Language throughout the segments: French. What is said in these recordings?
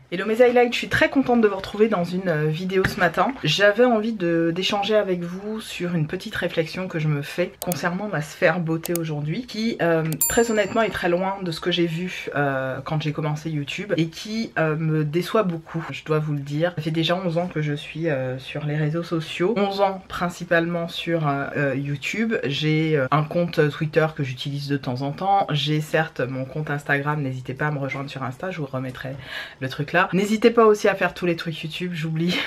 Hello mes highlights, je suis très contente de vous retrouver dans une vidéo ce matin. J'avais envie d'échanger avec vous sur une petite réflexion que je me fais concernant ma sphère beauté aujourd'hui, qui très honnêtement est très loin de ce que j'ai vu quand j'ai commencé YouTube et qui me déçoit beaucoup, je dois vous le dire. Ça fait déjà 11 ans que je suis sur les réseaux sociaux, 11 ans principalement sur YouTube. J'ai un compte Twitter que j'utilise de temps en temps, j'ai certes mon compte Instagram, n'hésitez pas à me rejoindre sur Insta, je vous remettrai le truc là. N'hésitez pas aussi à faire tous les trucs YouTube, j'oublie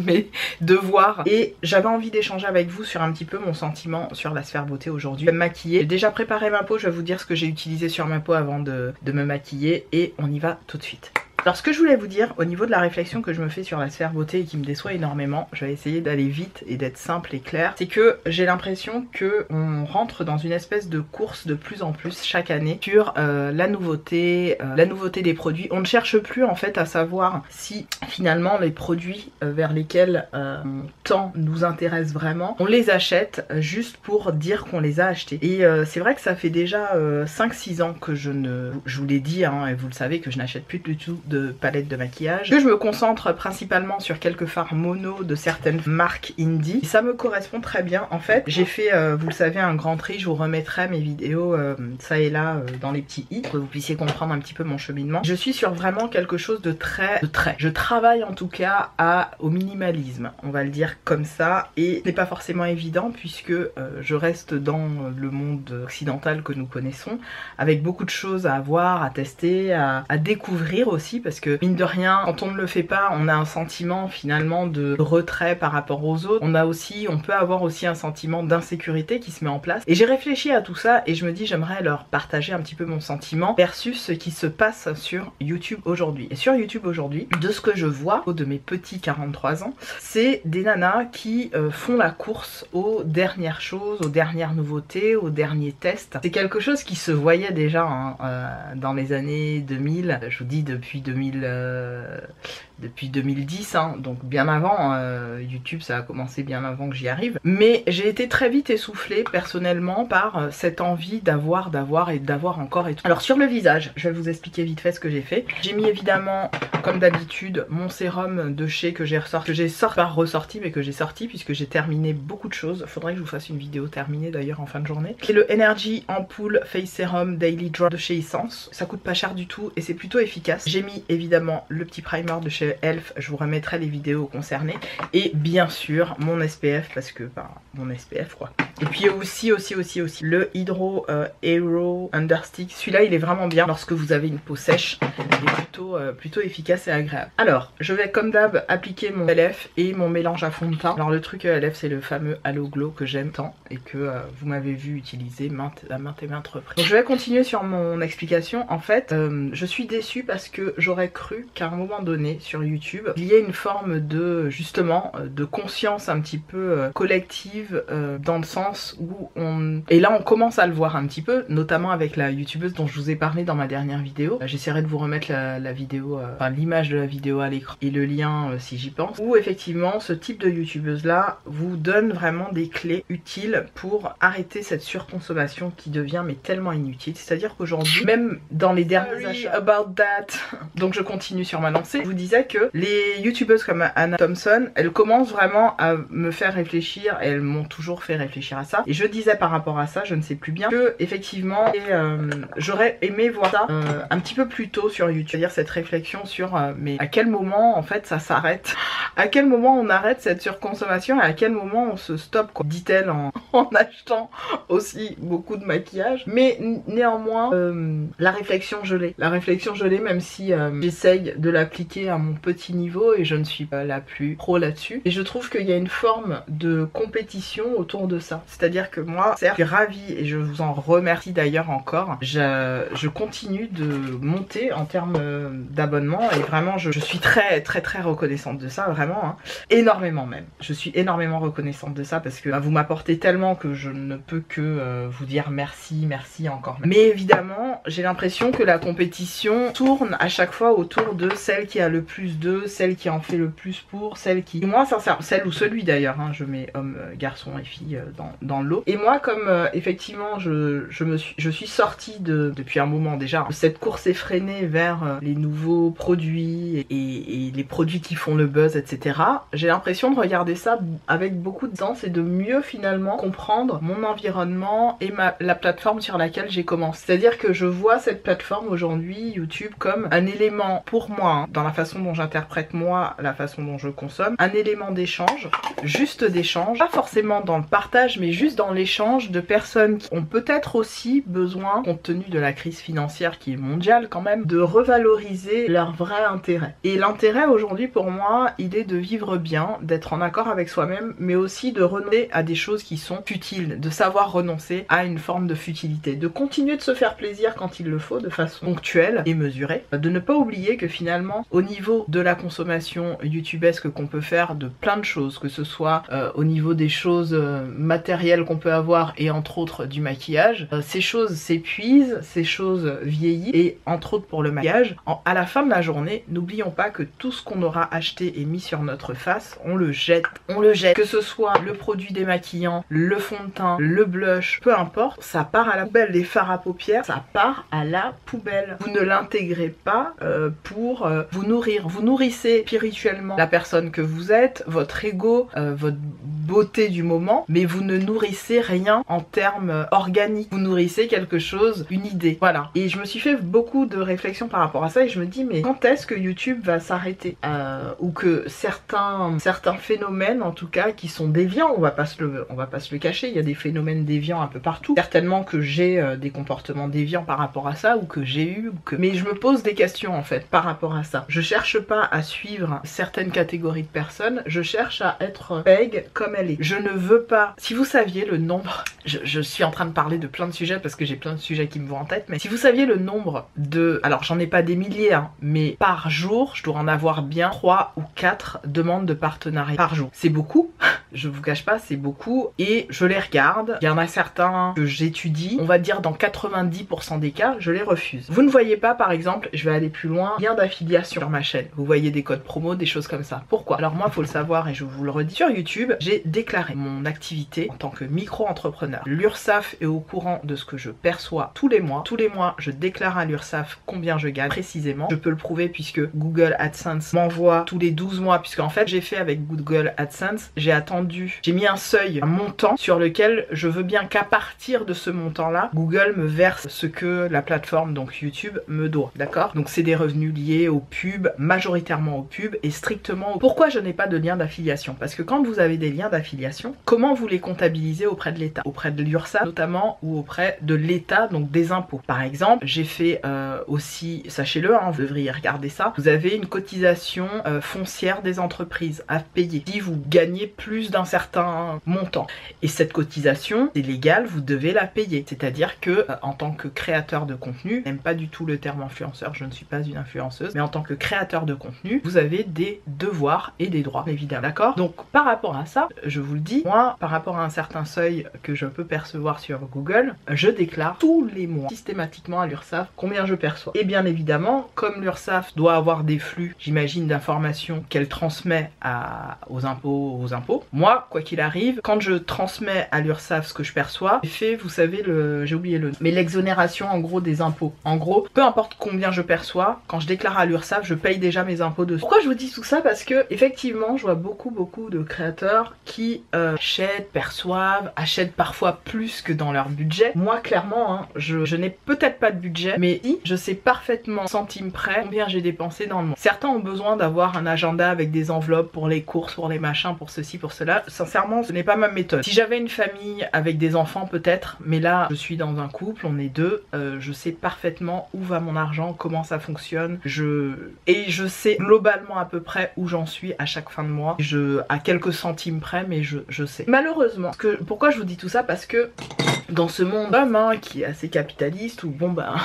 mes devoirs. Et j'avais envie d'échanger avec vous sur un petit peu mon sentiment sur la sphère beauté aujourd'hui. Je vais me maquiller, j'ai déjà préparé ma peau, je vais vous dire ce que j'ai utilisé sur ma peau avant de me maquiller et on y va tout de suite. Alors ce que je voulais vous dire au niveau de la réflexion que je me fais sur la sphère beauté et qui me déçoit énormément, je vais essayer d'aller vite et d'être simple et clair, c'est que j'ai l'impression que on rentre dans une espèce de course de plus en plus chaque année sur la nouveauté des produits. On ne cherche plus en fait à savoir si finalement les produits vers lesquels on tend nous intéressent vraiment, on les achète juste pour dire qu'on les a achetés. Et c'est vrai que ça fait déjà 5-6 ans que je vous l'ai dit hein, et vous le savez que je n'achète plus du tout de palette de maquillage, que je me concentre principalement sur quelques fards mono de certaines marques indie. Et ça me correspond très bien. En fait, j'ai fait, vous le savez, un grand tri. Je vous remettrai mes vidéos ça et là dans les petits i pour que vous puissiez comprendre un petit peu mon cheminement. Je suis sur vraiment quelque chose de très. Je travaille en tout cas au minimalisme, on va le dire comme ça. Et ce n'est pas forcément évident puisque je reste dans le monde occidental que nous connaissons, avec beaucoup de choses à voir, à tester, à découvrir aussi. Parce que mine de rien, quand on ne le fait pas, on a un sentiment finalement de retrait par rapport aux autres. On peut avoir aussi un sentiment d'insécurité qui se met en place. Et j'ai réfléchi à tout ça et je me dis j'aimerais leur partager un petit peu mon sentiment versus ce qui se passe sur YouTube aujourd'hui. Et sur YouTube aujourd'hui, de ce que je vois, de mes petits 43 ans, c'est des nanas qui font la course aux dernières choses, aux dernières nouveautés, aux derniers tests. C'est quelque chose qui se voyait déjà hein, dans les années 2000, je vous dis depuis 2010, hein, donc bien avant, YouTube ça a commencé bien avant que j'y arrive. Mais j'ai été très vite essoufflée personnellement par cette envie d'avoir encore et tout. Alors sur le visage, je vais vous expliquer vite fait ce que j'ai fait. J'ai mis évidemment, comme d'habitude, mon sérum de chez que j'ai ressorti, mais que j'ai sorti puisque j'ai terminé beaucoup de choses. Faudrait que je vous fasse une vidéo terminée d'ailleurs en fin de journée. C'est le Energy Ampoule Face Serum Daily Drop de chez Essence. Ça coûte pas cher du tout et c'est plutôt efficace. J'ai mis évidemment le petit primer de chez Elf, je vous remettrai les vidéos concernées. Et bien sûr mon SPF parce que mon SPF quoi. Et puis aussi le Hydro Aero Understick. Celui-là il est vraiment bien lorsque vous avez une peau sèche. Il est plutôt efficace et agréable. Alors je vais comme d'hab appliquer mon LF et mon mélange à fond de teint. Alors le truc LF c'est le fameux Halo Glow que j'aime tant et que vous m'avez vu utiliser à maintes et maintes reprises. Donc je vais continuer sur mon explication. En fait je suis déçue parce que j'aurais cru qu'à un moment donné sur YouTube il y ait une forme de justement de conscience un petit peu collective dans le sens où et là on commence à le voir un petit peu, notamment avec la youtubeuse dont je vous ai parlé dans ma dernière vidéo. J'essaierai de vous remettre la vidéo, l'image de la vidéo à l'écran et le lien si j'y pense, où effectivement ce type de youtubeuse là vous donne vraiment des clés utiles pour arrêter cette surconsommation qui devient mais tellement inutile. C'est à dire qu'aujourd'hui même dans les derniers achats about that, donc je continue sur ma lancée, je vous disais que les youtubeuses comme Anna Thompson, elles commencent vraiment à me faire réfléchir, et elles m'ont toujours fait réfléchir à ça, et je disais par rapport à ça, je ne sais plus bien, que effectivement j'aurais aimé voir ça un petit peu plus tôt sur YouTube, c'est-à-dire cette réflexion sur mais à quel moment en fait ça s'arrête, à quel moment on arrête cette surconsommation et à quel moment on se stoppe quoi, dit-elle en achetant aussi beaucoup de maquillage. Mais néanmoins la réflexion je l'ai même si j'essaye de l'appliquer à mon petit niveau et je ne suis pas la plus pro là-dessus. Et je trouve qu'il y a une forme de compétition autour de ça. C'est-à-dire que moi, certes, je suis ravie et je vous en remercie d'ailleurs encore. Je continue de monter en termes d'abonnement et vraiment je suis très reconnaissante de ça, vraiment. Hein. Énormément même. Je suis énormément reconnaissante de ça parce que vous m'apportez tellement que je ne peux que vous dire merci encore. Mais évidemment, j'ai l'impression que la compétition tourne à chaque chaque fois autour de celle qui a le plus de, celle qui en fait le plus pour, celle qui... Moi, sincèrement, celle ou celui d'ailleurs, hein, je mets homme, garçon et fille dans le lot. Et moi, comme effectivement, je suis sortie depuis un moment déjà, de cette course effrénée vers les nouveaux produits et les produits qui font le buzz, etc. J'ai l'impression de regarder ça avec beaucoup de sens et de mieux finalement comprendre mon environnement et la plateforme sur laquelle j'ai commencé. C'est-à-dire que je vois cette plateforme aujourd'hui, YouTube, comme un élément pour moi, hein, dans la façon dont j'interprète moi, la façon dont je consomme, un élément d'échange, juste d'échange, pas forcément dans le partage, mais juste dans l'échange de personnes qui ont peut-être aussi besoin, compte tenu de la crise financière qui est mondiale quand même, de revaloriser leur vrai intérêt. Et l'intérêt aujourd'hui pour moi, il est de vivre bien, d'être en accord avec soi-même, mais aussi de renoncer à des choses qui sont futiles, de savoir renoncer à une forme de futilité, de continuer de se faire plaisir quand il le faut, de façon ponctuelle et mesurée, de ne pas oublier que finalement, au niveau de la consommation youtubesque qu'on peut faire de plein de choses, que ce soit au niveau des choses matérielles qu'on peut avoir et entre autres du maquillage, ces choses s'épuisent, ces choses vieillissent et entre autres pour le maquillage, à la fin de la journée, n'oublions pas que tout ce qu'on aura acheté et mis sur notre face, on le jette. On le jette. Que ce soit le produit démaquillant, le fond de teint, le blush, peu importe, ça part à la poubelle. Les fards à paupières, ça part à la poubelle. Vous ne l'intégrez pas pour vous nourrir. Vous nourrissez spirituellement la personne que vous êtes, votre ego, votre beauté du moment, mais vous ne nourrissez rien en termes organiques. Vous nourrissez quelque chose, une idée. Voilà. Et je me suis fait beaucoup de réflexions par rapport à ça et je me dis mais quand est-ce que YouTube va s'arrêter ou que certains phénomènes en tout cas qui sont déviants, on va pas se le cacher, il y a des phénomènes déviants un peu partout. Certainement que j'ai des comportements déviants par rapport à ça ou que j'ai eu mais je me pose des questions en fait par rapport à ça. Je cherche pas à suivre certaines catégories de personnes, je cherche à être Peg comme elle est. Je ne veux pas, si vous saviez le nombre, je suis en train de parler de plein de sujets parce que j'ai plein de sujets qui me vont en tête, mais si vous saviez le nombre de, alors j'en ai pas des milliers hein, mais par jour je dois en avoir bien 3 ou 4 demandes de partenariat par jour. C'est beaucoup, je vous cache pas, c'est beaucoup et je les regarde. Il y en a certains que j'étudie, on va dire dans 90% des cas, je les refuse. Vous ne voyez pas par exemple, je vais aller plus loin, lien d'affiliation sur ma chaîne. Vous voyez des codes promo, des choses comme ça. Pourquoi? Alors moi, faut le savoir et je vous le redis, sur YouTube, j'ai déclaré mon activité en tant que micro-entrepreneur. L'URSSAF est au courant de ce que je perçois tous les mois. Tous les mois, je déclare à l'URSSAF combien je gagne précisément. Je peux le prouver puisque Google AdSense m'envoie tous les 12 mois, puisque en fait, j'ai fait avec Google AdSense, j'ai mis un seuil, un montant sur lequel je veux bien qu'à partir de ce montant-là, Google me verse ce que la plateforme, donc YouTube, me doit. D'accord? Donc c'est des revenus liés aux pubs, majoritairement aux pubs et strictement aux... Pourquoi je n'ai pas de lien d'affiliation? Parce que quand vous avez des liens d'affiliation, comment vous les comptabilisez auprès de l'État? Auprès de l'URSSAF notamment ou auprès de l'État, donc des impôts. Par exemple, j'ai fait aussi, sachez-le, hein, vous devriez regarder ça, vous avez une cotisation foncière des entreprises à payer si vous gagnez plus d'un certain montant. Et cette cotisation, c'est légal, vous devez la payer. C'est-à-dire que en tant que créateur de contenu, j'aime pas du tout le terme influenceur, je ne suis pas une influenceuse, mais en tant que créateur de contenu, vous avez des devoirs et des droits, évidemment. D'accord? Donc par rapport à ça, je vous le dis, moi, par rapport à un certain seuil que je peux percevoir sur Google, je déclare tous les mois systématiquement à l'URSSAF combien je perçois. Et bien évidemment, comme l'URSSAF doit avoir des flux, j'imagine, d'informations qu'elle transmet aux impôts, moi, quoi qu'il arrive, quand je transmets à l'URSSAF ce que je perçois, j'ai fait, vous savez, j'ai oublié le nom, mais l'exonération en gros des impôts. En gros, peu importe combien je perçois, quand je déclare à l'URSSAF, je paye déjà mes impôts dessus. Pourquoi je vous dis tout ça? Parce que effectivement, je vois beaucoup de créateurs qui achètent, perçoivent, achètent parfois plus que dans leur budget. Moi, clairement, hein, je n'ai peut-être pas de budget, mais si, je sais parfaitement centime près combien j'ai dépensé dans le mois. Certains ont besoin d'avoir un agenda avec des enveloppes pour les courses, pour les machins, pour ceci, pour cela. Sincèrement, ce n'est pas ma méthode. Si j'avais une famille avec des enfants, peut-être, mais là, je suis dans un couple, on est deux, je sais parfaitement où va mon argent, comment ça fonctionne, et je sais globalement à peu près où j'en suis à chaque fin de mois, à quelques centimes près, mais je sais. Malheureusement, pourquoi je vous dis tout ça? Parce que dans ce monde hein, qui est assez capitaliste, où bon bah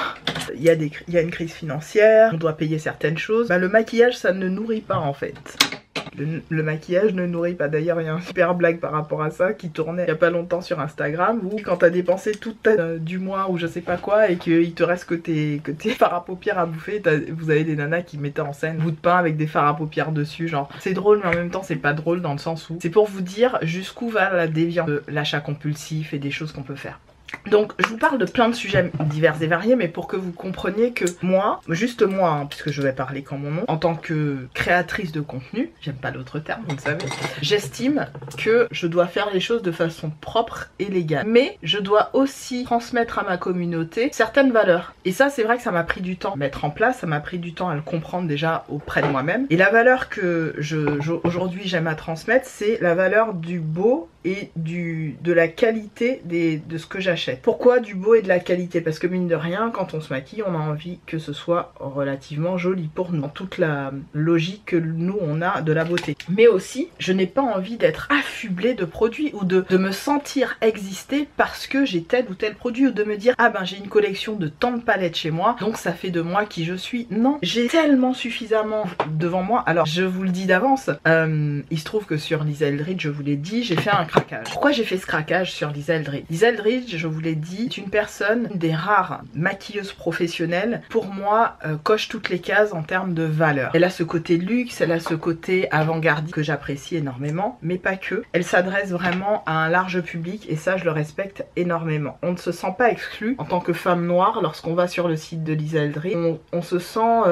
il y a une crise financière, on doit payer certaines choses, bah le maquillage ça ne nourrit pas en fait. Le maquillage ne nourrit pas. D'ailleurs, il y a une super blague par rapport à ça qui tournait il y a pas longtemps sur Instagram, où quand t'as dépensé toute ta du mois ou je sais pas quoi et qu'il te reste que tes fards à paupières à bouffer, vous avez des nanas qui mettaient en scène bout de pain avec des fards à paupières dessus, genre c'est drôle mais en même temps c'est pas drôle dans le sens où c'est pour vous dire jusqu'où va la déviance de l'achat compulsif et des choses qu'on peut faire. Donc je vous parle de plein de sujets divers et variés, mais pour que vous compreniez que moi, juste moi, hein, puisque je vais parler qu'en mon nom, en tant que créatrice de contenu, j'aime pas l'autre terme, vous le savez, j'estime que je dois faire les choses de façon propre et légale. Mais je dois aussi transmettre à ma communauté certaines valeurs. Et ça, c'est vrai que ça m'a pris du temps à mettre en place, ça m'a pris du temps à le comprendre déjà auprès de moi-même. Et la valeur que aujourd'hui j'aime à transmettre, c'est la valeur du beau et de la qualité de ce que j'achète. Pourquoi du beau et de la qualité? Parce que mine de rien, quand on se maquille, on a envie que ce soit relativement joli pour nous, dans toute la logique que nous on a de la beauté. Mais aussi, je n'ai pas envie d'être affublée de produits ou de me sentir exister parce que j'ai tel ou tel produit, ou de me dire ah ben j'ai une collection de tant de palettes chez moi, donc ça fait de moi qui je suis. Non, j'ai tellement suffisamment devant moi. Alors je vous le dis d'avance, il se trouve que sur Lisa Eldridge, je vous l'ai dit, j'ai fait un craquage. Pourquoi j'ai fait ce craquage sur Lisa Eldridge? Lisa Eldridge, je vous l'ai dit, est une personne, une des rares maquilleuses professionnelles, pour moi, coche toutes les cases en termes de valeur. Elle a ce côté luxe, elle a ce côté avant-gardiste que j'apprécie énormément, mais pas que. Elle s'adresse vraiment à un large public et ça, je le respecte énormément. On ne se sent pas exclu en tant que femme noire lorsqu'on va sur le site de Lisa Eldridge. On se sent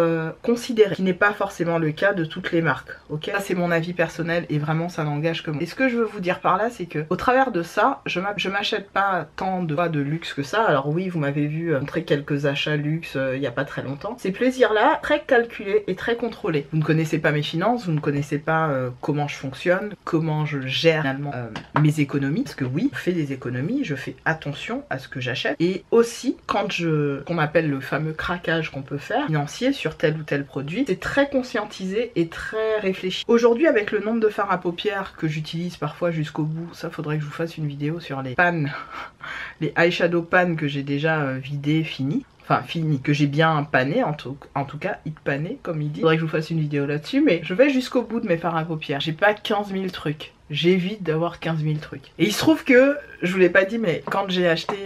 considéré, ce qui n'est pas forcément le cas de toutes les marques. Ok, ça c'est mon avis personnel et vraiment ça n'engage que moi. Et ce que je veux vous dire par là, c'est que au travers de ça, je m'achète pas tant de luxe que ça. Alors oui, vous m'avez vu montrer quelques achats luxe il y a pas très longtemps. Ces plaisirs-là, très calculés et très contrôlés. Vous ne connaissez pas mes finances, vous ne connaissez pas comment je fonctionne, comment je gère finalement mes économies. Parce que oui, je fais des économies, je fais attention à ce que j'achète. Et aussi, quand qu'on appelle le fameux craquage qu'on peut faire, financier sur tel ou tel produit, c'est très conscientisé et très réfléchi. Aujourd'hui, avec le nombre de fards à paupières que j'utilise parfois jusqu'au bout, ça faudrait que je vous fasse une vidéo sur les pannes, les eyeshadow pan que j'ai déjà vidé, fini. Enfin fini, que j'ai bien pané, en tout cas hit pané comme il dit. Faudrait que je vous fasse une vidéo là-dessus, mais je vais jusqu'au bout de mes fards à paupières. J'ai pas 15 000 trucs. J'évite d'avoir 15 000 trucs. Et il se trouve que, je vous l'ai pas dit, mais quand j'ai acheté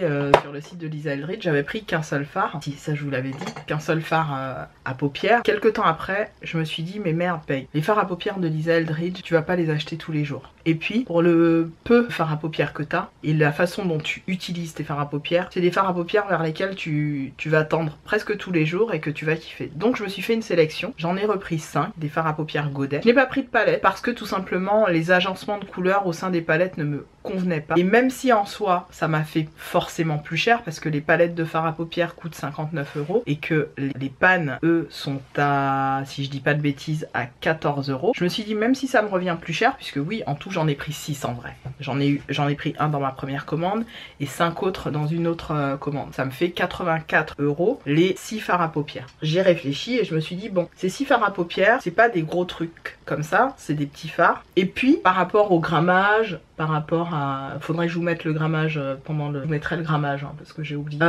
sur le site de Lisa Eldridge, j'avais pris qu'un seul fard. Si, ça je vous l'avais dit, qu'un seul fard à paupières. Quelques temps après, je me suis dit, mais merde, paye. Les fards à paupières de Lisa Eldridge, tu vas pas les acheter tous les jours. Et puis, pour le peu de fards à paupières que t'as, et la façon dont tu utilises tes fards à paupières, c'est des fards à paupières vers lesquels tu vas tendre presque tous les jours et que tu vas kiffer. Donc je me suis fait une sélection, j'en ai repris 5, des fards à paupières Godet. Je n'ai pas pris de palette parce que tout simplement, les agencements de couleurs au sein des palettes ne me convenaient pas. Et même si en soi, ça m'a fait forcément plus cher parce que les palettes de fards à paupières coûtent 59 € et que les pannes, eux, sont à, si je dis pas de bêtises, à 14 €. Je me suis dit, même si ça me revient plus cher, puisque oui, en tout, j'en ai pris 6 en vrai. J'en ai pris un dans ma première commande et 5 autres dans une autre commande. Ça me fait 84 € les 6 fards à paupières. J'y ai réfléchi et je me suis dit, bon, ces 6 fards à paupières, c'est pas des gros trucs comme ça, c'est des petits fards. Et puis, par rapport au grammage, par rapport à... Faudrait que je vous mette le grammage pendant le... Je vous mettrai le grammage, hein, parce que j'ai oublié.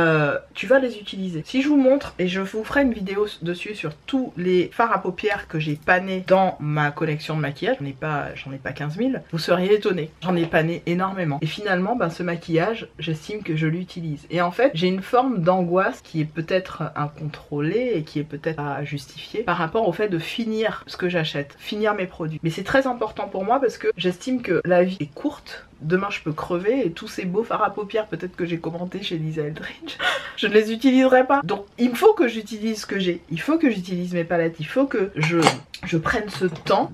Tu vas les utiliser. Si je vous montre, et je vous ferai une vidéo dessus sur tous les fards à paupières que j'ai panés dans ma collection de maquillage, j'en ai pas 15 000, vous seriez étonnés. J'en ai pané énormément. Et finalement, ben, ce maquillage, j'estime que je l'utilise. Et en fait, j'ai une forme d'angoisse qui est peut-être incontrôlée et qui est peut-être à justifier par rapport au fait de finir ce que j'achète, finir mes produits. Mais c'est très important pour moi parce que j'estime que la vie est courte. Demain je peux crever et tous ces beaux fards à paupières peut-être que j'ai commenté chez Lisa Eldridge, je ne les utiliserai pas. Donc il faut que j'utilise ce que j'ai, il faut que j'utilise mes palettes, il faut que je prenne ce temps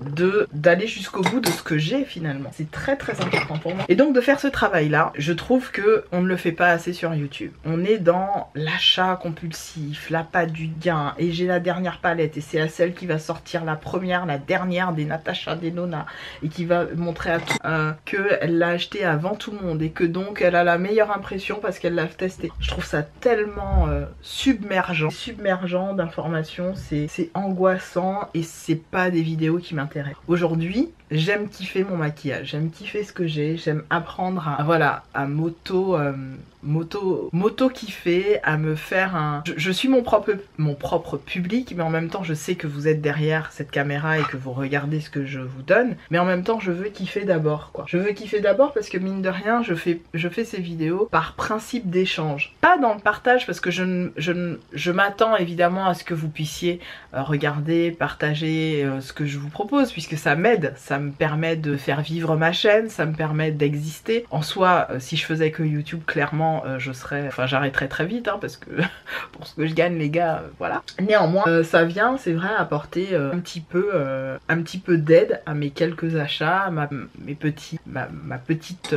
d'aller jusqu'au bout de ce que j'ai finalement. C'est très très important pour moi. Et donc de faire ce travail là, je trouve que on ne le fait pas assez sur YouTube. On est dans l'achat compulsif, l'appât du gain, et j'ai la dernière palette et c'est à celle qui va sortir la première, la dernière des Natasha Denona et qui va montrer à tout qu'elle l'a acheté avant tout le monde et que donc elle a la meilleure impression parce qu'elle l'a testé. Je trouve ça tellement submergent d'informations, c'est angoissant et c'est pas des vidéos qui m'intéressent. Aujourd'hui, j'aime kiffer mon maquillage, j'aime kiffer ce que j'ai, j'aime apprendre à, voilà, à moto kiffer, à me faire un... Je suis mon propre public, mais en même temps je sais que vous êtes derrière cette caméra et que vous regardez ce que je vous donne, mais en même temps je veux kiffer d'abord, quoi. Je veux kiffer d'abord parce que mine de rien je fais ces vidéos par principe d'échange, pas dans le partage, parce que je m'attends évidemment à ce que vous puissiez regarder, partager ce que je vous propose, puisque ça m'aide, ça me permet de faire vivre ma chaîne, ça me permet d'exister. En soi, si je faisais que YouTube, clairement j'arrêterais très vite, hein, parce que pour ce que je gagne, les gars, voilà. Néanmoins, ça vient, c'est vrai, apporter un petit peu d'aide à mes quelques achats, à ma petite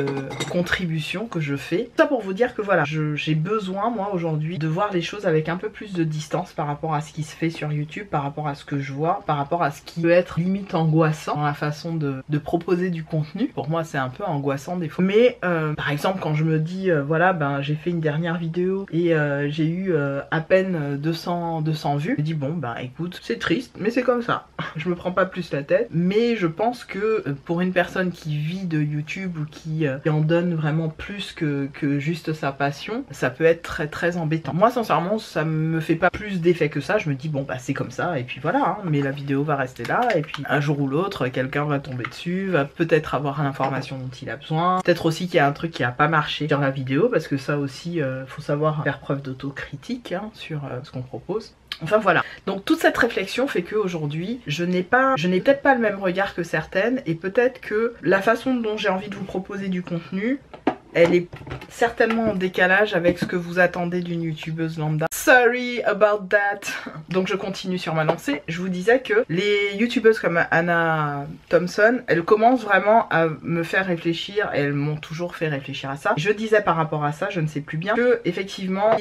contribution que je fais. Ça pour vous dire que voilà, j'ai besoin, moi, aujourd'hui, de voir les choses avec un peu plus de distance par rapport à ce qui se fait sur YouTube, par rapport à ce que je vois, par rapport à ce qui peut être limite angoissant dans la façon de proposer du contenu. Pour moi, c'est un peu angoissant des fois. Mais, par exemple, quand je me dis, voilà, ben j'ai fait une dernière vidéo et j'ai eu à peine 200 vues, je me dis bon ben écoute, c'est triste mais c'est comme ça, je me prends pas plus la tête, mais je pense que pour une personne qui vit de YouTube ou qui en donne vraiment plus que juste sa passion, ça peut être très très embêtant. Moi sincèrement ça me fait pas plus d'effet que ça, je me dis bon bah c'est comme ça et puis voilà, hein, mais la vidéo va rester là et puis un jour ou l'autre quelqu'un va tomber dessus, va peut-être avoir l'information dont il a besoin, peut-être aussi qu'il y a un truc qui a pas marché sur la vidéo, parce que ça aussi faut savoir faire preuve d'autocritique, hein, sur ce qu'on propose. Enfin voilà, donc toute cette réflexion fait qu'aujourd'hui je n'ai peut-être pas le même regard que certaines, et peut-être que la façon dont j'ai envie de vous proposer du contenu, elle est certainement en décalage avec ce que vous attendez d'une youtubeuse lambda. Sorry about that. Donc je continue sur ma lancée. Je vous disais que les youtubeuses comme Anna Thompson, elles commencent vraiment à me faire réfléchir, et elles m'ont toujours fait réfléchir à ça. Je disais par rapport à ça, je ne sais plus bien, que effectivement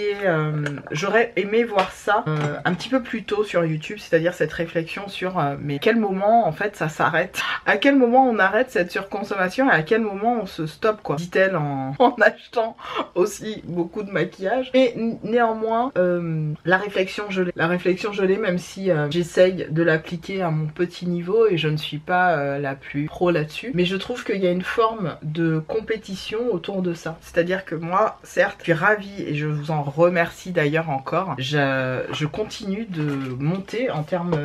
j'aurais aimé voir ça un petit peu plus tôt sur YouTube, c'est-à-dire cette réflexion sur mais quel moment en fait ça s'arrête, à quel moment on arrête cette surconsommation et à quel moment on se stoppe, quoi, dit-elle en achetant aussi beaucoup de maquillage. Mais néanmoins la réflexion je l'ai, même si j'essaye de l'appliquer à mon petit niveau et je ne suis pas la plus pro là-dessus, mais je trouve qu'il y a une forme de compétition autour de ça. C'est-à-dire que moi, certes, je suis ravie et je vous en remercie d'ailleurs encore, je continue de monter en termes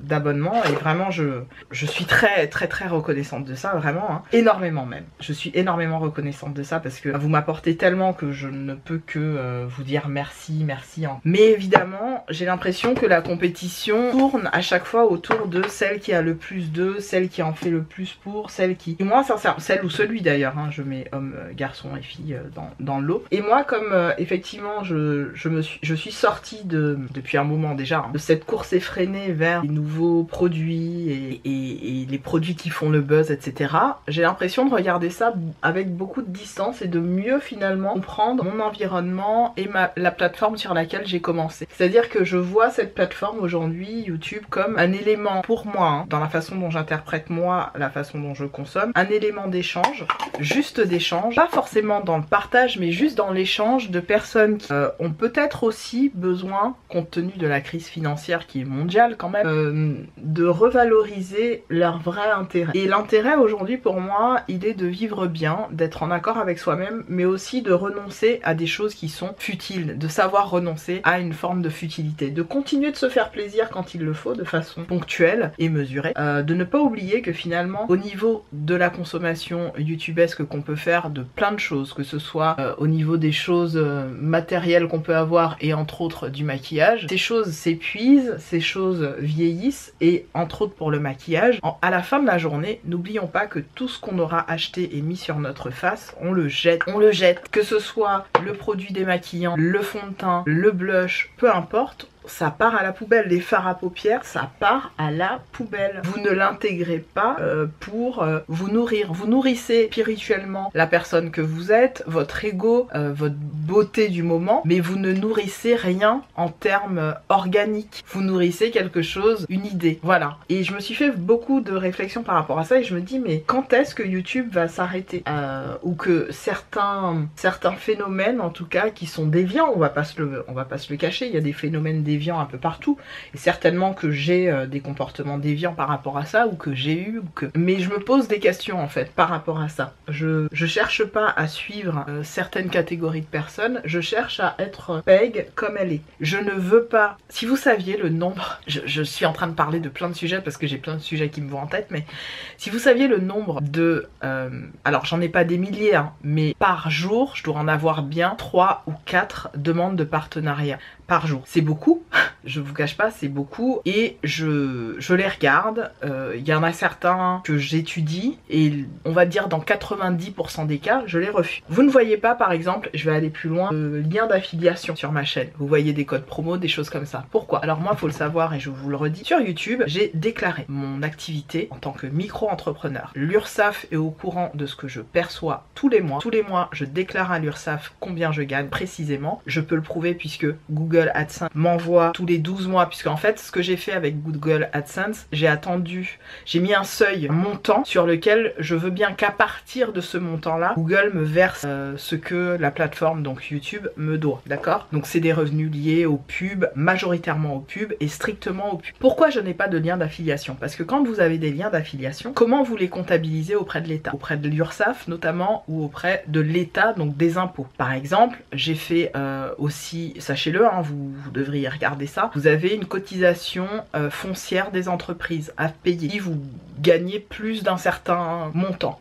d'abonnement, et vraiment je suis très très très reconnaissante de ça, vraiment, hein. Énormément même. Je suis énormément reconnaissante de ça parce que vous m'apportez tellement que je ne peux que vous dire merci, merci. Mais évidemment, j'ai l'impression que la compétition tourne à chaque fois autour de celle qui a le plus de, celle qui en fait le plus pour, celle qui... Et moi, sincèrement, celle ou celui d'ailleurs, hein, je mets homme, garçon et fille dans le lot. Et moi, comme effectivement, je suis sortie depuis un moment déjà, hein, de cette course effrénée vers les nouveaux produits et les produits qui font le buzz, etc. J'ai l'impression de regarder ça avec beaucoup de distance et de mieux finalement comprendre mon environnement et la plateforme sur laquelle j'ai commencé. C'est-à-dire que je vois cette plateforme aujourd'hui, YouTube, comme un élément pour moi, hein, dans la façon dont j'interprète moi, la façon dont je consomme, un élément d'échange, juste d'échange, pas forcément dans le partage, mais juste dans l'échange de personnes qui ont peut-être aussi besoin, compte tenu de la crise financière qui est mondiale quand même, de revaloriser leur vrai intérêt. Et l'intérêt aujourd'hui pour moi, il est de vivre bien, d'être en accord avec soi-même, mais aussi de renoncer à des choses qui sont futiles, de savoir renoncer à une forme de futilité, de continuer de se faire plaisir quand il le faut, de façon ponctuelle et mesurée, de ne pas oublier que finalement, au niveau de la consommation youtubesque qu'on peut faire de plein de choses, que ce soit au niveau des choses matérielles qu'on peut avoir et entre autres du maquillage, ces choses s'épuisent, ces choses vieillissent, et entre autres pour le maquillage, à la fin de la journée, n'oublions pas que tout ce qu'on aura acheté et mis sur notre face, on le jette. On le jette, que ce soit le produit démaquillant, le fond de teint, le blush, peu importe, ça part à la poubelle. Les fards à paupières, ça part à la poubelle. Vous ne l'intégrez pas pour vous nourrir. Vous nourrissez spirituellement la personne que vous êtes, votre ego, votre beauté du moment, mais vous ne nourrissez rien en termes organiques. Vous nourrissez quelque chose, une idée. Voilà. Et je me suis fait beaucoup de réflexions par rapport à ça, et je me dis, mais quand est-ce que YouTube va s'arrêter, ou que certains phénomènes, en tout cas, qui sont déviants, on va pas se le cacher, il y a des phénomènes déviants déviants un peu partout, et certainement que j'ai des comportements déviants par rapport à ça, ou que j'ai eu, mais je me pose des questions en fait par rapport à ça. Je cherche pas à suivre certaines catégories de personnes, je cherche à être Peg comme elle est. Je ne veux pas, si vous saviez le nombre, je suis en train de parler de plein de sujets parce que j'ai plein de sujets qui me vont en tête, mais si vous saviez le nombre de, alors j'en ai pas des milliers, hein, mais par jour, je dois en avoir bien 3 ou 4 demandes de partenariat par jour. C'est beaucoup, je vous cache pas, c'est beaucoup, et je les regarde, il y en a certains que j'étudie, et on va dire dans 90% des cas, je les refuse. Vous ne voyez pas, par exemple, je vais aller plus loin, le lien d'affiliation sur ma chaîne. Vous voyez des codes promo, des choses comme ça. Pourquoi? Alors moi, faut le savoir, et je vous le redis, sur YouTube, j'ai déclaré mon activité en tant que micro-entrepreneur. L'URSSAF est au courant de ce que je perçois tous les mois. Tous les mois, je déclare à l'URSSAF combien je gagne précisément. Je peux le prouver puisque Google AdSense m'envoie tous les 12 mois, puisque en fait ce que j'ai fait avec Google AdSense, j'ai mis un seuil montant sur lequel je veux bien qu'à partir de ce montant là, Google me verse ce que la plateforme, donc YouTube, me doit, d'accord? Donc c'est des revenus liés aux pubs, majoritairement aux pubs et strictement aux pubs. Pourquoi je n'ai pas de lien d'affiliation? Parce que quand vous avez des liens d'affiliation, comment vous les comptabilisez auprès de l'État? Auprès de l'URSSAF notamment, ou auprès de l'État, donc des impôts. Par exemple, j'ai fait aussi, sachez-le, hein, vous devriez regarder ça, vous avez une cotisation foncière des entreprises à payer si vous gagnez plus d'un certain montant.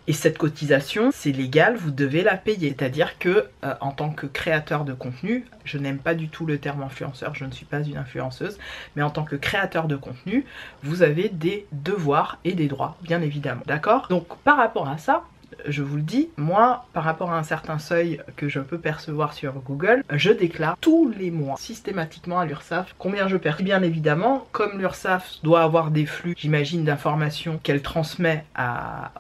Et cette cotisation, c'est légal, vous devez la payer. C'est-à-dire que, en tant que créateur de contenu, je n'aime pas du tout le terme influenceur, je ne suis pas une influenceuse, mais en tant que créateur de contenu, vous avez des devoirs et des droits, bien évidemment. D'accord? Donc, par rapport à ça, je vous le dis, moi, par rapport à un certain seuil que je peux percevoir sur Google, je déclare tous les mois, systématiquement à l'URSSAF, combien je perçois. Bien évidemment, comme l'URSSAF doit avoir des flux, j'imagine, d'informations qu'elle transmet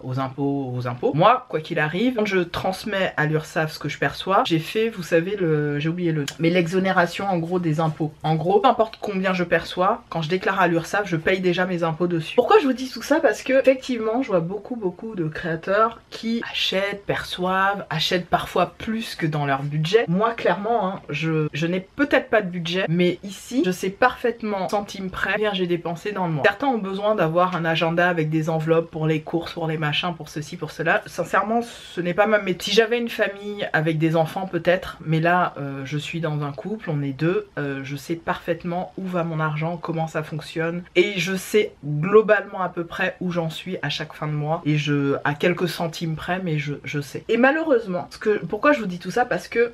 aux impôts, moi, quoi qu'il arrive, quand je transmets à l'URSSAF ce que je perçois, j'ai fait, vous savez, j'ai oublié le nom, mais l'exonération en gros des impôts. En gros, peu importe combien je perçois, quand je déclare à l'URSSAF, je paye déjà mes impôts dessus. Pourquoi je vous dis tout ça? Parce que, effectivement, je vois beaucoup de créateurs qui achètent, perçoivent, achètent parfois plus que dans leur budget. Moi clairement, hein, je n'ai peut-être pas de budget, mais ici je sais parfaitement centime près combien j'ai dépensé dans le mois. Certains ont besoin d'avoir un agenda avec des enveloppes pour les courses, pour les machins, pour ceci, pour cela. Sincèrement, ce n'est pas ma méthode. Si j'avais une famille avec des enfants peut-être, mais là je suis dans un couple, on est deux, je sais parfaitement où va mon argent, comment ça fonctionne, et je sais globalement à peu près où j'en suis à chaque fin de mois, et à quelques centimes près, mais je sais. Et malheureusement, pourquoi je vous dis tout ça? Parce que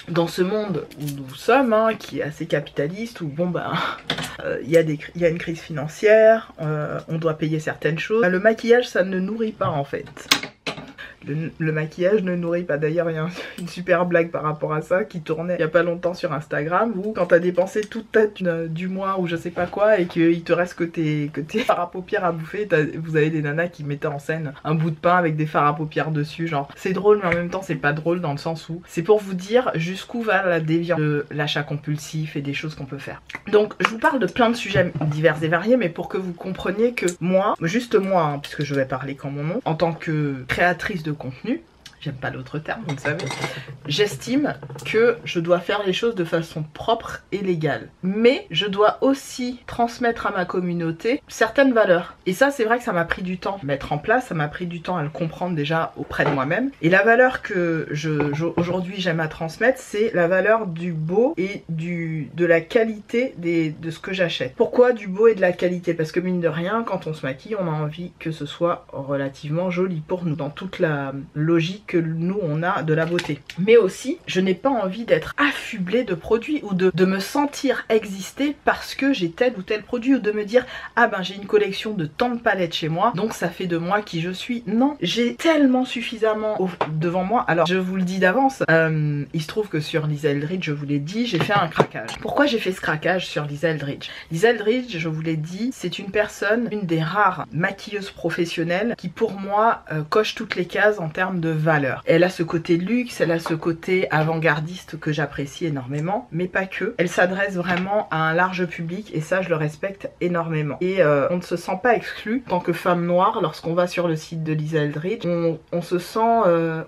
dans ce monde où nous sommes, hein, qui est assez capitaliste, où bon ben il y a une crise financière, on doit payer certaines choses, le maquillage ça ne nourrit pas en fait. Le maquillage ne nourrit pas. D'ailleurs, il y a une super blague par rapport à ça qui tournait il y a pas longtemps sur Instagram, où quand t'as dépensé toute ta thune du mois ou je sais pas quoi, et qu'il te reste que tes fards à paupières à bouffer, vous avez des nanas qui mettaient en scène un bout de pain avec des fards à paupières dessus. Genre, c'est drôle, mais en même temps, c'est pas drôle dans le sens où c'est pour vous dire jusqu'où va la déviance de l'achat compulsif et des choses qu'on peut faire. Donc, je vous parle de plein de sujets divers et variés, mais pour que vous compreniez que moi, juste moi, hein, puisque je vais parler qu'en mon nom, en tant que créatrice de contenu, j'aime pas l'autre terme, vous le savez, j'estime que je dois faire les choses de façon propre et légale. Mais je dois aussi transmettre à ma communauté certaines valeurs. Et ça, c'est vrai que ça m'a pris du temps à mettre en place, ça m'a pris du temps à le comprendre déjà auprès de moi-même. Et la valeur que aujourd'hui j'aime à transmettre, c'est la valeur du beau et de la qualité de ce que j'achète. Pourquoi du beau et de la qualité? Parce que mine de rien, quand on se maquille, on a envie que ce soit relativement joli pour nous, dans toute la logique que nous on a de la beauté. Mais aussi, je n'ai pas envie d'être affublée de produits ou de me sentir exister parce que j'ai tel ou tel produit, ou de me dire ah ben j'ai une collection de tant de palettes chez moi, donc ça fait de moi qui je suis. Non, j'ai tellement suffisamment devant moi. Alors je vous le dis d'avance, il se trouve que sur Lisa Eldridge, je vous l'ai dit, j'ai fait un craquage. Pourquoi j'ai fait ce craquage sur Lisa Eldridge? Lisa Eldridge, je vous l'ai dit, c'est une personne, une des rares maquilleuses professionnelles qui pour moi coche toutes les cases en termes de valeur. valeur. Elle a ce côté luxe, elle a ce côté avant-gardiste que j'apprécie énormément, mais pas que. Elle s'adresse vraiment à un large public et ça je le respecte énormément. Et on ne se sent pas exclu en tant que femme noire lorsqu'on va sur le site de Lisa Eldridge, on se sent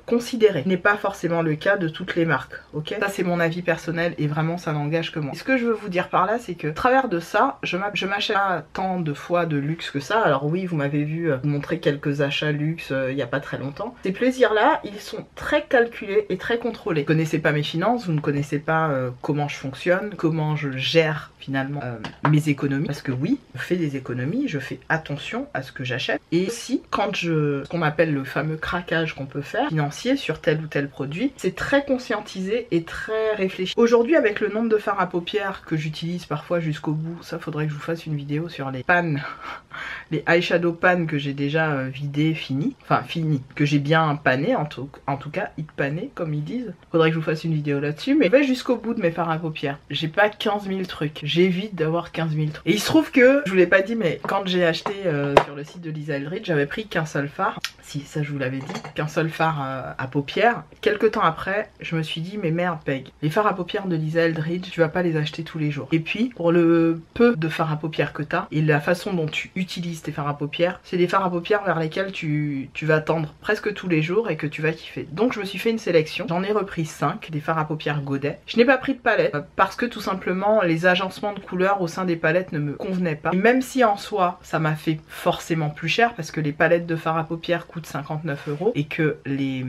considéré. Ce n'est pas forcément le cas de toutes les marques, ok? Ça c'est mon avis personnel et vraiment ça n'engage que moi. Et ce que je veux vous dire par là, c'est que à travers de ça, je m'achète pas tant de fois de luxe que ça. Alors oui, vous m'avez vu vous montrer quelques achats luxe il y a pas très longtemps. Ces plaisirs là, ils sont très calculés et très contrôlés. Vous ne connaissez pas mes finances, vous ne connaissez pas comment je fonctionne, comment je gère finalement mes économies, parce que oui, je fais des économies, je fais attention à ce que j'achète, et aussi quand ce qu'on appelle le fameux craquage qu'on peut faire financier sur tel ou tel produit, c'est très conscientisé et très réfléchi. Aujourd'hui, avec le nombre de fards à paupières que j'utilise parfois jusqu'au bout, ça faudrait que je vous fasse une vidéo sur les pannes, les eyeshadow pannes que j'ai déjà vidé, fini, que j'ai bien pané en tout cas, hit pané comme ils disent. Faudrait que je vous fasse une vidéo là-dessus, mais je vais jusqu'au bout de mes fards à paupières. J'ai pas 15 000 trucs, j'évite d'avoir 15 000 trucs. Et il se trouve que, je vous l'ai pas dit, mais quand j'ai acheté sur le site de Lisa Eldridge, j'avais pris qu'un seul fard, si ça je vous l'avais dit, qu'un seul fard à paupières. Quelques temps après, je me suis dit, mais merde Peg, les fards à paupières de Lisa Eldridge, tu vas pas les acheter tous les jours. Et puis, pour le peu de fards à paupières que t'as, et la façon dont tu utilises tes fards à paupières, c'est des fards à paupières vers lesquels tu vas tendre presque tous les jours et que tu vas kiffer. Donc je me suis fait une sélection, j'en ai repris 5, des fards à paupières Godet. Je n'ai pas pris de palette, parce que tout simplement, les agencements de couleurs au sein des palettes ne me convenaient pas. Et même si en soi, ça m'a fait forcément plus cher, parce que les palettes de fards à paupières coûtent 59 € et que les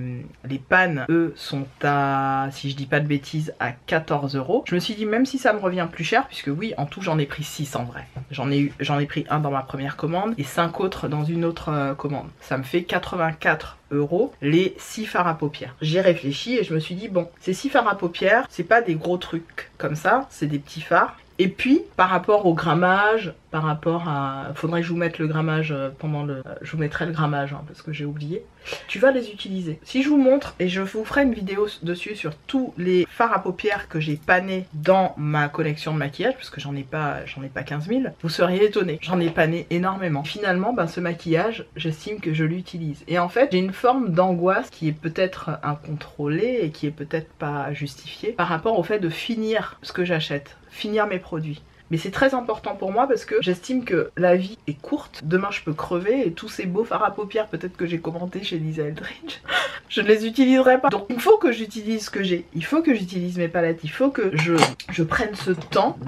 pannes, eux, sont à, si je dis pas de bêtises, à 14 €. Je me suis dit, même si ça me revient plus cher, puisque oui, en tout, j'en ai pris 6 en vrai. J'en ai pris un dans ma première commande et 5 autres dans une autre commande. Ça me fait 84 € les 6 fards à paupières. J'ai réfléchi et je me suis dit, bon, ces 6 fards à paupières, c'est pas des gros trucs comme ça, c'est des petits fards. Et puis, par rapport au grammage, par rapport à... Faudrait que je vous mette le grammage pendant le... Je vous mettrai le grammage, hein, parce que j'ai oublié. Tu vas les utiliser. Si je vous montre, et je vous ferai une vidéo dessus sur tous les fards à paupières que j'ai panés dans ma collection de maquillage, parce que j'en ai pas 15 000, vous seriez étonnés. J'en ai pané énormément. Finalement, ben, ce maquillage, j'estime que je l'utilise. Et en fait, j'ai une forme d'angoisse qui est peut-être incontrôlée et qui est peut-être pas justifiée par rapport au fait de finir ce que j'achète. Finir mes produits. Mais c'est très important pour moi parce que j'estime que la vie est courte. Demain je peux crever et tous ces beaux fards à paupières peut-être que j'ai commenté chez Lisa Eldridge, je ne les utiliserai pas. Donc il faut que j'utilise ce que j'ai. Il faut que j'utilise mes palettes. Il faut que je prenne ce temps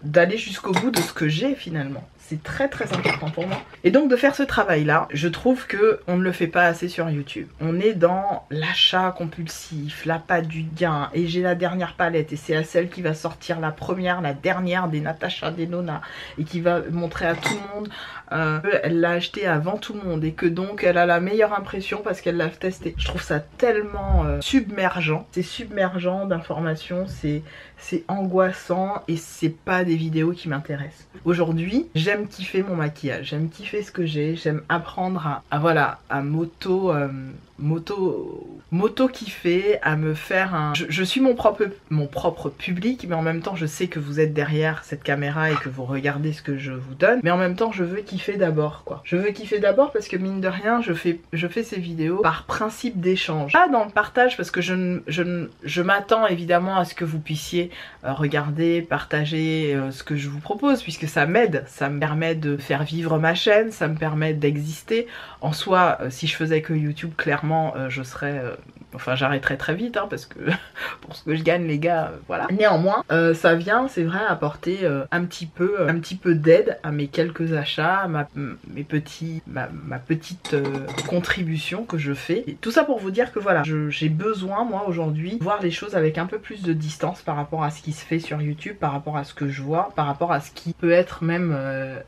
d'aller jusqu'au bout de ce que j'ai finalement. C'est très très important pour moi. Et donc de faire ce travail-là, je trouve que on ne le fait pas assez sur YouTube. On est dans l'achat compulsif, la patte du gain, et j'ai la dernière palette, et c'est celle qui va sortir la première, la dernière des Natasha Denona, et qui va montrer à tout le monde elle l'a acheté avant tout le monde, et que donc elle a la meilleure impression parce qu'elle l'a testé. Je trouve ça tellement submergent. C'est submergent d'informations, c'est angoissant, et c'est pas des vidéos qui m'intéressent. Aujourd'hui, j'aime kiffer mon maquillage, j'aime kiffer ce que j'ai, j'aime apprendre à m'auto kiffer, à me faire un... Je suis mon propre public, mais en même temps je sais que vous êtes derrière cette caméra et que vous regardez ce que je vous donne, mais en même temps je veux kiffer d'abord quoi. Je veux kiffer d'abord parce que mine de rien je fais ces vidéos par principe d'échange. Pas dans le partage parce que je m'attends évidemment à ce que vous puissiez regarder, partager ce que je vous propose, puisque ça m'aide, ça me permet de faire vivre ma chaîne, ça me permet d'exister. En soi, si je faisais que YouTube, clairement je serais... Enfin j'arrêterai très vite hein, parce que pour ce que je gagne les gars, voilà. Néanmoins, ça vient, c'est vrai, apporter un petit peu d'aide à mes quelques achats, ma petite contribution que je fais. Et tout ça pour vous dire que voilà, j'ai besoin moi aujourd'hui de voir les choses avec un peu plus de distance par rapport à ce qui se fait sur YouTube, par rapport à ce que je vois, par rapport à ce qui peut être même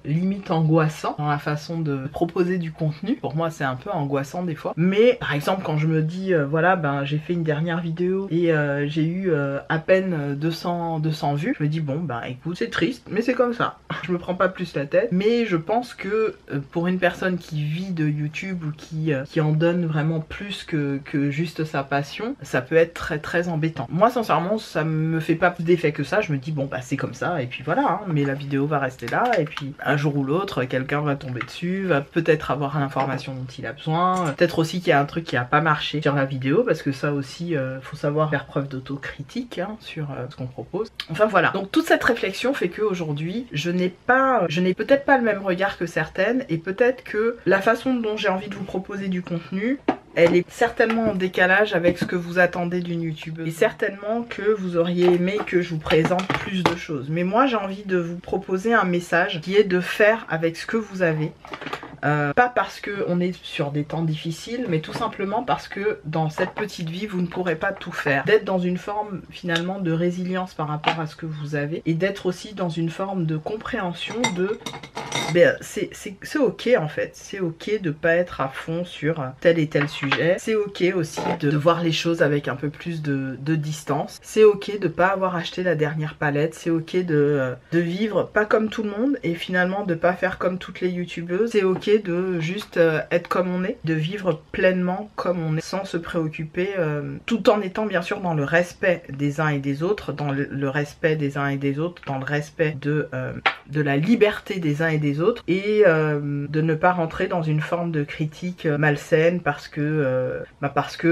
limite angoissant dans la façon de proposer du contenu. Pour moi c'est un peu angoissant des fois. Mais par exemple quand je me dis voilà, ben j'ai fait une dernière vidéo et j'ai eu à peine 200 vues, je me dis bon ben écoute, c'est triste mais c'est comme ça. Je me prends pas plus la tête, mais je pense que pour une personne qui vit de YouTube ou qui en donne vraiment plus que juste sa passion, ça peut être très très embêtant. Moi sincèrement ça me fait pas plus d'effet que ça, je me dis bon bah c'est comme ça et puis voilà hein, mais la vidéo va rester là et puis un jour ou l'autre quelqu'un va tomber dessus, va peut-être avoir l'information dont il a besoin, peut-être aussi qu'il y a un truc truc qui a pas marché sur la vidéo, parce que ça aussi, faut savoir faire preuve d'autocritique hein, sur ce qu'on propose. Enfin voilà, donc toute cette réflexion fait qu'aujourd'hui, je n'ai peut-être pas le même regard que certaines, et peut-être que la façon dont j'ai envie de vous proposer du contenu, elle est certainement en décalage avec ce que vous attendez d'une youtubeuse. Et certainement que vous auriez aimé que je vous présente plus de choses. Mais moi, j'ai envie de vous proposer un message qui est de faire avec ce que vous avez. Pas parce qu'on est sur des temps difficiles, mais tout simplement parce que dans cette petite vie, vous ne pourrez pas tout faire. D'être dans une forme finalement de résilience par rapport à ce que vous avez, et d'être aussi dans une forme de compréhension de... Ben, c'est ok en fait, c'est ok de pas être à fond sur tel et tel sujet, c'est ok aussi de voir les choses avec un peu plus de distance, c'est ok de pas avoir acheté la dernière palette, c'est ok de vivre pas comme tout le monde et finalement de pas faire comme toutes les youtubeuses, c'est ok de juste être comme on est, de vivre pleinement comme on est sans se préoccuper, tout en étant bien sûr dans le respect des uns et des autres, dans le respect des uns et des autres, dans le respect de la liberté des uns et des autres, et de ne pas rentrer dans une forme de critique malsaine parce que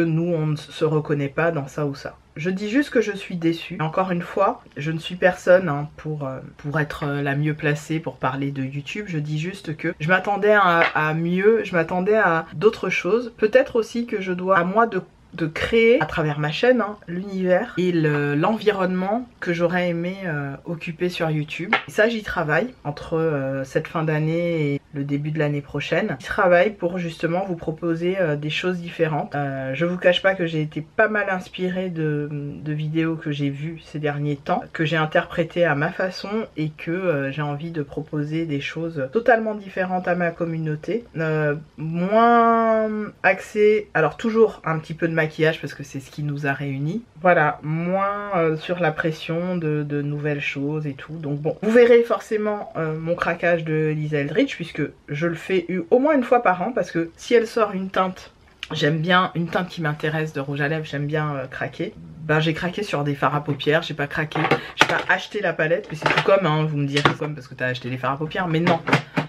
nous on ne se reconnaît pas dans ça ou ça. Je dis juste que je suis déçue. Encore une fois, je ne suis personne hein, pour être la mieux placée pour parler de YouTube. Je dis juste que je m'attendais à mieux, je m'attendais à d'autres choses. Peut-être aussi que je dois à moi de créer à travers ma chaîne hein, l'univers et l'environnement que j'aurais aimé occuper sur YouTube. Et ça j'y travaille entre cette fin d'année et le début de l'année prochaine. Je travaille pour justement vous proposer des choses différentes. Je vous cache pas que j'ai été pas mal inspirée de vidéos que j'ai vues ces derniers temps, que j'ai interprétées à ma façon et que j'ai envie de proposer des choses totalement différentes à ma communauté. Moins axées, alors toujours un petit peu de maquillage parce que c'est ce qui nous a réunis. Voilà, moins sur la pression de nouvelles choses et tout. Donc bon, vous verrez forcément mon craquage de Lisa Eldridge puisque je le fais au moins une fois par an parce que si elle sort une teinte, j'aime bien, une teinte qui m'intéresse de rouge à lèvres, j'aime bien craquer. Ben j'ai craqué sur des fards à paupières, j'ai pas craqué, j'ai pas acheté la palette, mais c'est tout comme, hein, vous me direz tout comme parce que t'as acheté les fards à paupières, mais non.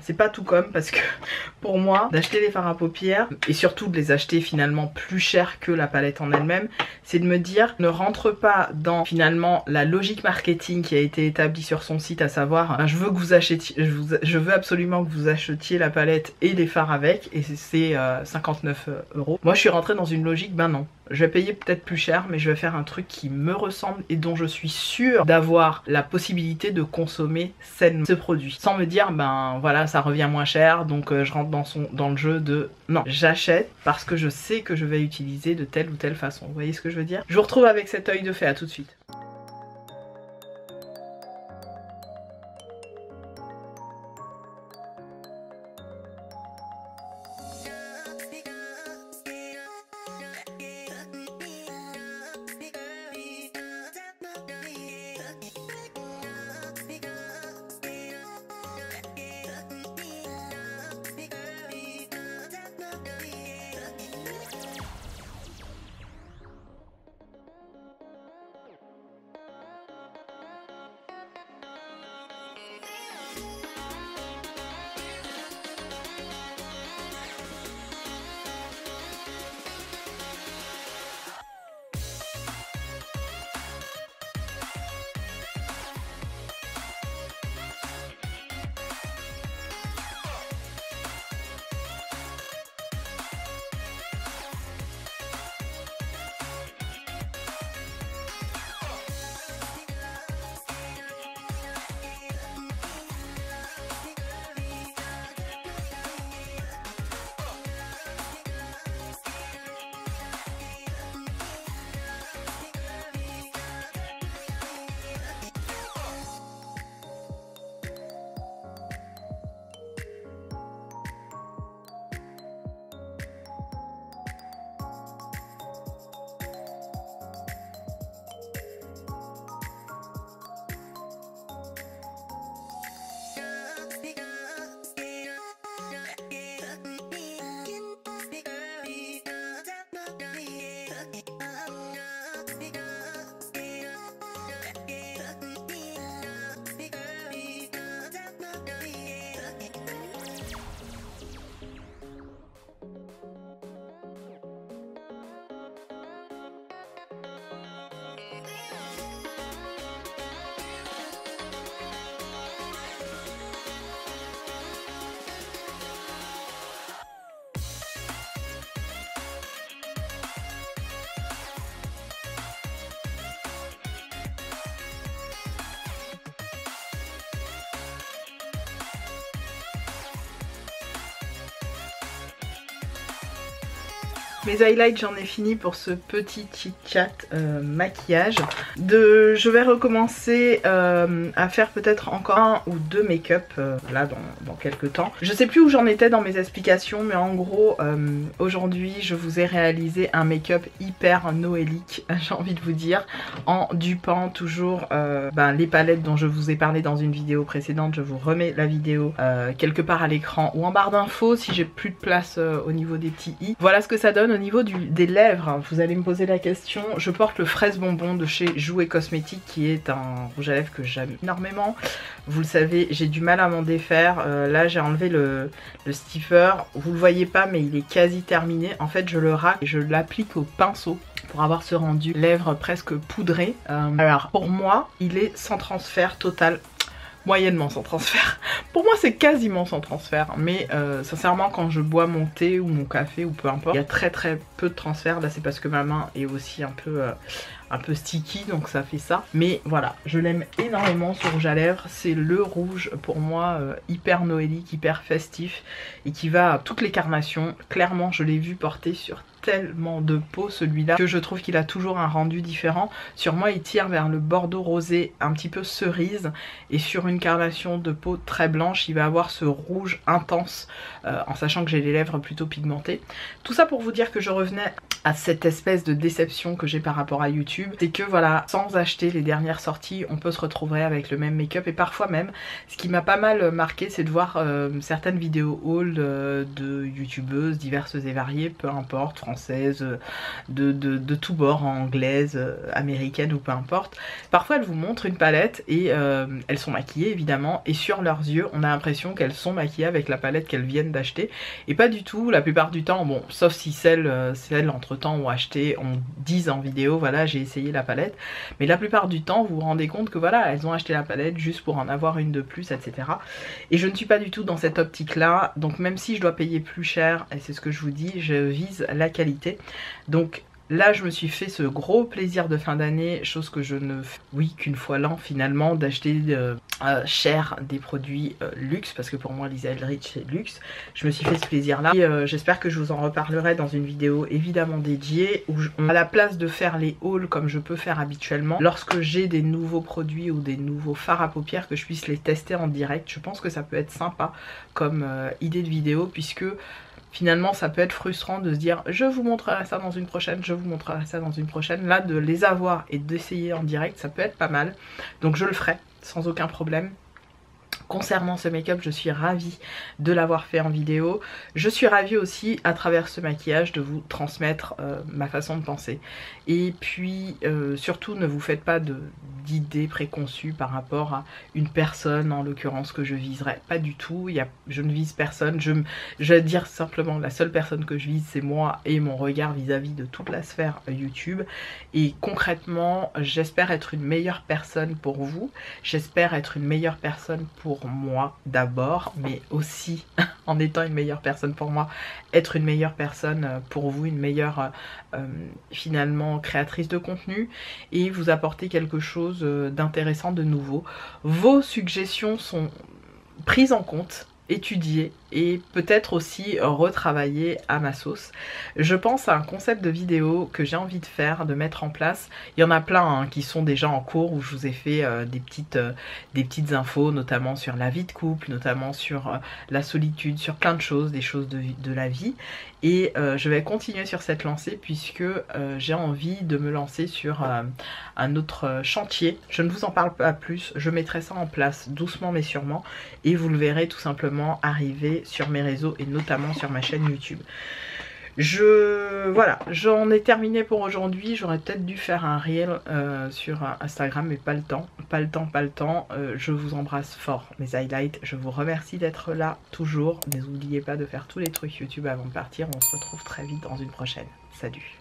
C'est pas tout comme parce que pour moi, d'acheter les fards à paupières et surtout de les acheter finalement plus cher que la palette en elle-même, c'est de me dire ne rentre pas dans finalement la logique marketing qui a été établie sur son site, à savoir je veux que vous achetiez, je veux absolument que vous achetiez la palette et les fards avec et c'est 59 €. Moi je suis rentrée dans une logique, ben non. Je vais payer peut-être plus cher, mais je vais faire un truc qui me ressemble et dont je suis sûre d'avoir la possibilité de consommer sainement ce produit. Sans me dire, ben voilà, ça revient moins cher, donc je rentre dans le jeu de... Non, j'achète parce que je sais que je vais utiliser de telle ou telle façon. Vous voyez ce que je veux dire? Je vous retrouve avec cet œil de fée, à tout de suite. Mes highlights, j'en ai fini pour ce petit chit-chat maquillage. Je vais recommencer à faire peut-être encore 1 ou 2 make-up là dans quelques temps. Je sais plus où j'en étais dans mes explications, mais en gros aujourd'hui je vous ai réalisé un make-up hyper noélique, j'ai envie de vous dire, en dupant toujours les palettes dont je vous ai parlé dans une vidéo précédente. Je vous remets la vidéo quelque part à l'écran ou en barre d'infos si j'ai plus de place au niveau des petits i. Voilà ce que ça donne. Au niveau des lèvres, vous allez me poser la question. Je porte le fraise bonbon de chez Jouet Cosmétiques, qui est un rouge à lèvres que j'aime énormément. Vous le savez, j'ai du mal à m'en défaire. Là j'ai enlevé le stiffer, vous le voyez pas mais il est quasi terminé. En fait je le racle et je l'applique au pinceau pour avoir ce rendu lèvres presque poudré. Alors pour moi il est sans transfert total. Moyennement sans transfert. Pour moi c'est quasiment sans transfert, mais sincèrement quand je bois mon thé ou mon café ou peu importe, il y a très peu de transfert. Là c'est parce que ma main est aussi un peu sticky, donc ça fait ça. Mais voilà, je l'aime énormément ce rouge à lèvres. C'est le rouge pour moi hyper noélique, hyper festif et qui va à toutes les carnations. Clairement je l'ai vu porter sur tellement de peau celui-là que je trouve qu'il a toujours un rendu différent. Sur moi il tire vers le bordeaux rosé un petit peu cerise, et sur une carnation de peau très blanche il va avoir ce rouge intense en sachant que j'ai les lèvres plutôt pigmentées. Tout ça pour vous dire que je revenais à cette espèce de déception que j'ai par rapport à YouTube. C'est que voilà, sans acheter les dernières sorties on peut se retrouver avec le même make-up, et parfois même ce qui m'a pas mal marqué c'est de voir certaines vidéos haul de youtubeuses diverses et variées, peu importe, françaises, de tous bords, anglaises, américaines ou peu importe. Parfois elles vous montrent une palette et elles sont maquillées évidemment, et sur leurs yeux on a l'impression qu'elles sont maquillées avec la palette qu'elles viennent d'acheter, et pas du tout la plupart du temps. Bon, sauf si celles entre temps ont acheté, on disent en vidéo voilà j'ai essayé la palette, mais la plupart du temps vous vous rendez compte que voilà elles ont acheté la palette juste pour en avoir une de plus, etc. Et je ne suis pas du tout dans cette optique là, donc même si je dois payer plus cher, et c'est ce que je vous dis, je vise la qualité. Donc là je me suis fait ce gros plaisir de fin d'année, chose que je ne fais qu'une fois l'an finalement, d'acheter cher des produits luxe, parce que pour moi Lisa Eldridge c'est luxe. Je me suis fait ce plaisir là, et j'espère que je vous en reparlerai dans une vidéo évidemment dédiée, où à la place de faire les hauls comme je peux faire habituellement, lorsque j'ai des nouveaux produits ou des nouveaux fards à paupières, que je puisse les tester en direct. Je pense que ça peut être sympa comme idée de vidéo, puisque finalement ça peut être frustrant de se dire je vous montrerai ça dans une prochaine, je vous montrerai ça dans une prochaine. Là de les avoir et d'essayer en direct ça peut être pas mal, donc je le ferai sans aucun problème. Concernant ce make-up, je suis ravie de l'avoir fait en vidéo. Je suis ravie aussi à travers ce maquillage de vous transmettre ma façon de penser. Et puis surtout ne vous faites pas d'idées préconçues par rapport à une personne en l'occurrence que je viserai. Pas du tout, je ne vise personne. Je vais dire simplement la seule personne que je vise c'est moi et mon regard vis-à-vis de toute la sphère YouTube. Et concrètement j'espère être une meilleure personne pour vous. J'espère être une meilleure personne pour moi d'abord, mais aussi en étant une meilleure personne pour moi, être une meilleure personne pour vous, une meilleure finalement créatrice de contenu, et vous apporter quelque chose d'intéressant, de nouveau. Vos suggestions sont prises en compte, étudier et peut-être aussi retravailler à ma sauce. Je pense à un concept de vidéo que j'ai envie de faire, de mettre en place. Il y en a plein qui sont déjà en cours, où je vous ai fait des petites infos, notamment sur la vie de couple, notamment sur la solitude, sur plein de choses, des choses de la vie. Et je vais continuer sur cette lancée, puisque j'ai envie de me lancer sur un autre chantier. Je ne vous en parle pas plus, je mettrai ça en place doucement mais sûrement, et vous le verrez tout simplement arriver sur mes réseaux et notamment sur ma chaîne YouTube. Voilà, j'en ai terminé pour aujourd'hui. J'aurais peut-être dû faire un reel sur Instagram, mais pas le temps. Je vous embrasse fort, mes highlights. Je vous remercie d'être là toujours. N'oubliez pas de faire tous les trucs YouTube avant de partir. On se retrouve très vite dans une prochaine. Salut!